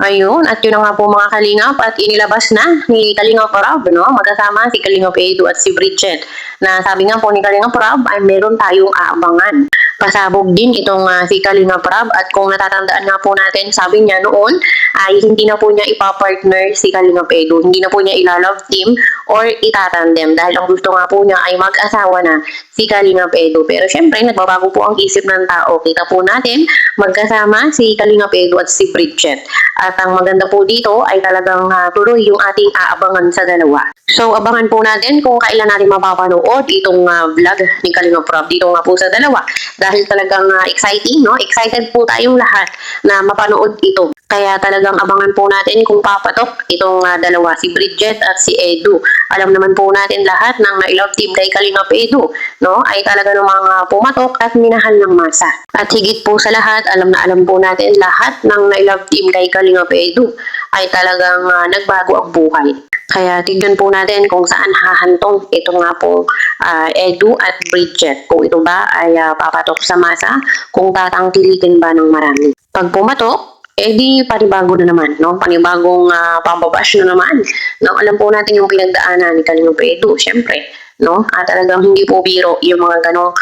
Ayun, at yun na nga po mga Kalingap at inilabas na ni Kalingap Rob, no? Magkasama si Kalingap Edu at si Bridget na sabi nga po ni Kalingap Rob ay meron tayong aabangan. Pasabog din itong si Kalingap Rob at kung natatandaan nga po natin, sabi niya noon ay hindi na po niya ipapartner si Kalingap Edu, hindi na po niya ilalove team or itatandem dahil ang gusto nga po niya ay mag-asawa na si Kalingap Edu. Pero syempre, nagbabago po ang isip ng tao. Kita po natin, magkasama si Kalingap Edu at si Bridget. At ang maganda po dito ay talagang tuloy yung ating aabangan sa dalawa. So, abangan po natin kung kailan natin mapapanood itong vlog ni Kalingap Rob dito nga po sa dalawa. Dahil talagang exciting, no? Excited po tayong lahat na mapanood ito. Kaya talagang abangan po natin kung papatok itong dalawa, si Bridget at si Edu. Alam naman po natin lahat ng na-love team kay Kalingap Edu, no? Ay talaga namang pumatok at minahal ng masa. At higit po sa lahat, alam na alam po natin lahat ng na-love team kay Kalingap Edu ay talagang nagbago ang buhay. Kaya tignan po natin kung saan hahantong ito nga po Edu at Bridget. Kung ito ba ay papatok sa masa, kung tatangkilikin ba ng marami. Pag pumatok, di panibago na naman, no? Panibagong pambabash na naman. No? Alam po natin yung pinagdaanan ni Kalingap Edu, syempre, no? At talagang hindi po biro yung mga ganong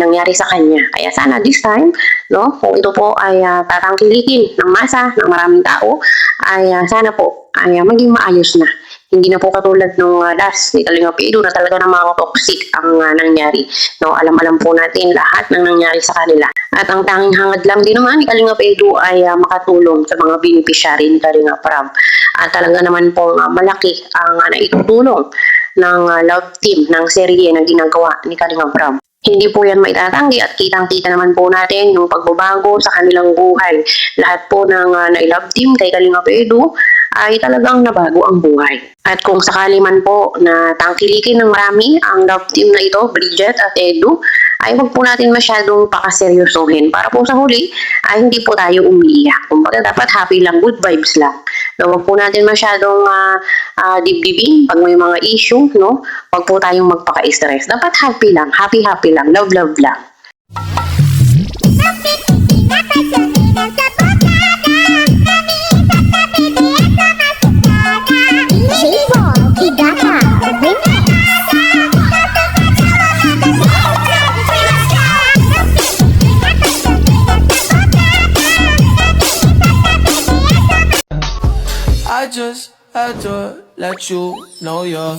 nangyari sa kanya. Kaya sana this time, no? Kung ito po ay tatangkilikin ng masa, ng maraming tao, ay sana po ay maging maayos na. Hindi na po katulad nung last ni Kalingap Edu na talaga namang toxic ang nangyari. No, alam-alam po natin lahat ng nangyari sa kanila. At ang tanging hangad lang din naman ni Kalingap Edu ay makatulong sa mga beneficiary ni Kalingap Rob. At talaga naman pong malaki ang naitutulong ng love team ng serye na ginagawa ni Kalingap Rob. Hindi po yan maitatanggi at kitang-kita naman po natin yung pagbabago sa kanilang buhay. Lahat po ng na-love team kay Kalingap Edu ay talagang nabago ang buhay. At kung sakali man po na tangkilikin ng marami ang love team na ito, Bridget at Edu, ay huwag po natin masyadong pakaseryosohin. Para po sa huli, ay hindi po tayo umiiyak. Kumbaga dapat happy lang, good vibes lang. No, huwag po natin masyadong dibdibin pag may mga issue, no? Huwag po tayong magpaka-stress. Dapat happy lang, happy lang, love lang. I just had to let you know you're